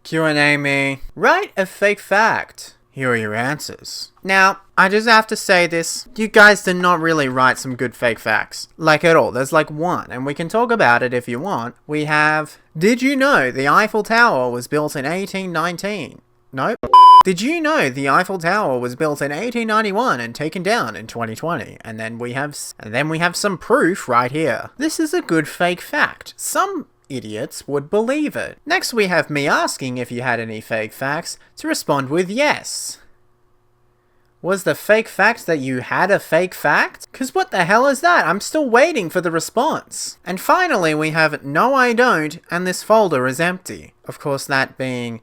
QNAME. Write a fake fact. Here are your answers. Now, I just have to say this. You guys did not really write some good fake facts. Like at all. There's like one, and we can talk about it if you want. We have, did you know the Eiffel Tower was built in 1819? Nope. Did you know the Eiffel Tower was built in 1891 and taken down in 2020? And then we have some proof right here. This is a good fake fact. Some idiots would believe it. Next we have me asking if you had any fake facts to respond with yes. Was the fake fact that you had a fake fact? Cause what the hell is that? I'm still waiting for the response. And finally we have no I don't and this folder is empty. Of course that being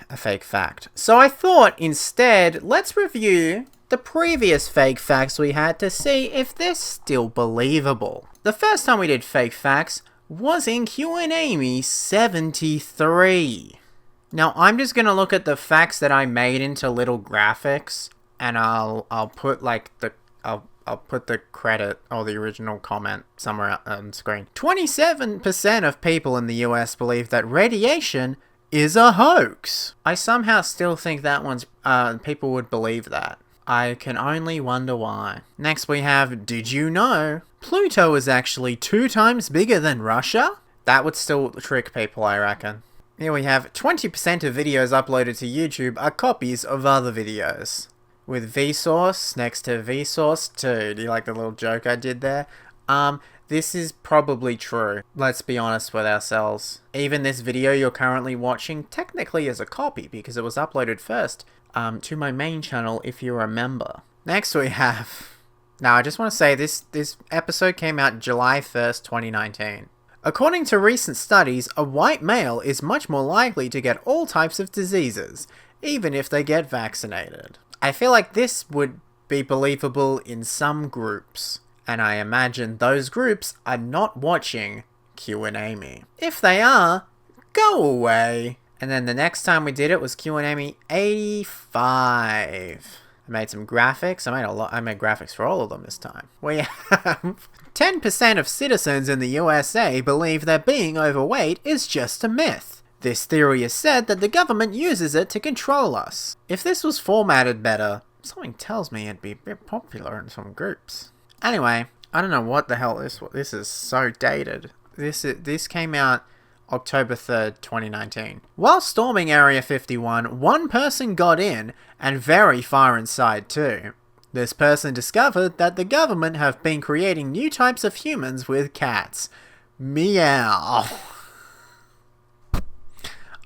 a fake fact. So I thought instead let's review the previous fake facts we had to see if they're still believable. The first time we did fake facts was in QNAME 73. Now I'm just gonna look at the facts that I made into little graphics, and I'll put like I'll put the credit or the original comment somewhere on screen. 27% of people in the US believe that radiation is a hoax. I somehow still think that one's people would believe that. I can only wonder why. Next we have, did you know Pluto is actually 2 times bigger than Russia? That would still trick people, I reckon. Here we have 20% of videos uploaded to YouTube are copies of other videos. With Vsauce next to Vsauce 2. Do you like the little joke I did there? This is probably true. Let's be honest with ourselves. Even this video you're currently watching technically is a copy because it was uploaded first to my main channel, if you remember. Next we have... Now I just want to say this episode came out July 1st, 2019. According to recent studies, a white male is much more likely to get all types of diseases, even if they get vaccinated. I feel like this would be believable in some groups, and I imagine those groups are not watching QNAME. If they are, go away. And then the next time we did it was QNAME 85. I made some graphics. I made graphics for all of them this time. We have 10% of citizens in the USA believe that being overweight is just a myth. This theory is said that the government uses it to control us. If this was formatted better, something tells me it'd be a bit popular in some groups. Anyway, I don't know what the hell this is so dated. This came out October 3rd, 2019. While storming Area 51, one person got in, and very far inside too. This person discovered that the government have been creating new types of humans with cats. Meow.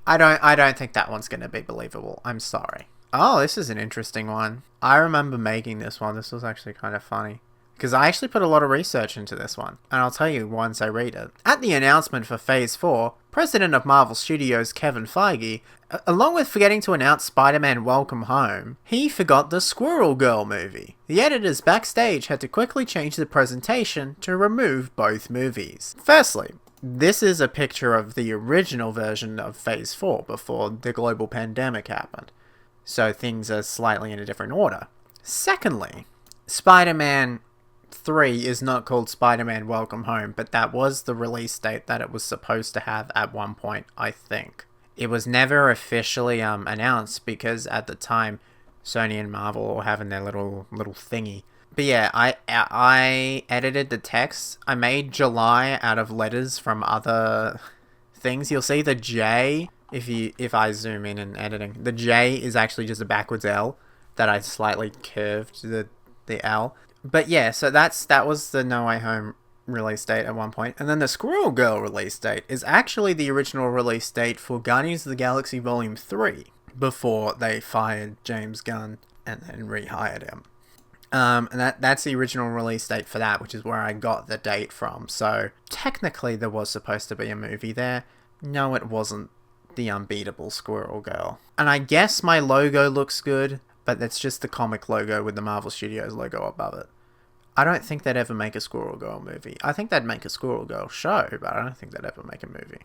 I don't think that one's gonna be believable. I'm sorry. Oh, this is an interesting one. I remember making this one. This was actually kind of funny. Because I actually put a lot of research into this one, and I'll tell you once I read it. At the announcement for Phase 4, President of Marvel Studios Kevin Feige, along with forgetting to announce Spider-Man Welcome Home, he forgot the Squirrel Girl movie. The editors backstage had to quickly change the presentation to remove both movies. Firstly, this is a picture of the original version of Phase 4 before the global pandemic happened, so things are slightly in a different order. Secondly, Spider-Man 3 is not called Spider-Man Welcome Home, but that was the release date that it was supposed to have at one point, I think. It was never officially announced because at the time Sony and Marvel were having their little thingy. But yeah, I edited the text. I made July out of letters from other things. You'll see the J if I zoom in editing. The J is actually just a backwards L that I slightly curved the L. But yeah, so that was the No Way Home release date at one point. And then the Squirrel Girl release date is actually the original release date for Guardians of the Galaxy Volume 3 before they fired James Gunn and then rehired him. And that's the original release date for that, which is where I got the date from. So technically there was supposed to be a movie there. No, it wasn't the unbeatable Squirrel Girl. And I guess my logo looks good, but that's just the comic logo with the Marvel Studios logo above it. I don't think they'd ever make a Squirrel Girl movie. I think they'd make a Squirrel Girl show, but I don't think they'd ever make a movie.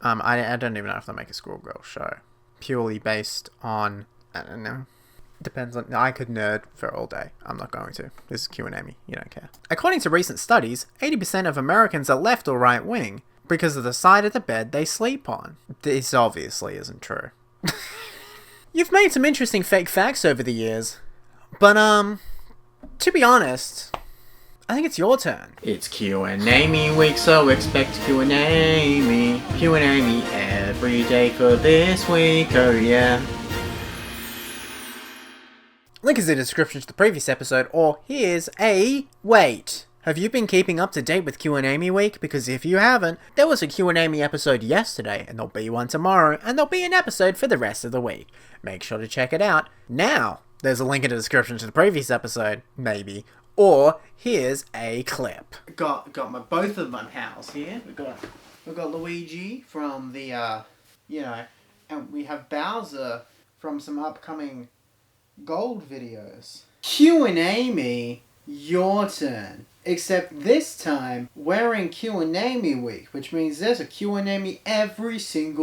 I don't even know if they'll make a Squirrel Girl show. Purely based on, I don't know. Depends on, I could nerd for all day. I'm not going to. This is QNAME. You don't care. According to recent studies, 80% of Americans are left or right wing, because of the side of the bed they sleep on. This obviously isn't true. You've made some interesting fake facts over the years, but to be honest, I think it's your turn. It's QNAME week, so expect QNAME every day for this week, oh yeah. Link is in the description to the previous episode, or here's a wait. Have you been keeping up to date with QNAME week? Because if you haven't, there was a QNAME episode yesterday, and there'll be one tomorrow, and there'll be an episode for the rest of the week. Make sure to check it out. Now, there's a link in the description to the previous episode, maybe, or here's a clip. Got both of my pals here. We've got Luigi from the and we have Bowser from some upcoming gold videos. QNAME, your turn. Except this time, we're in QNAME week, which means there's a QNAME every single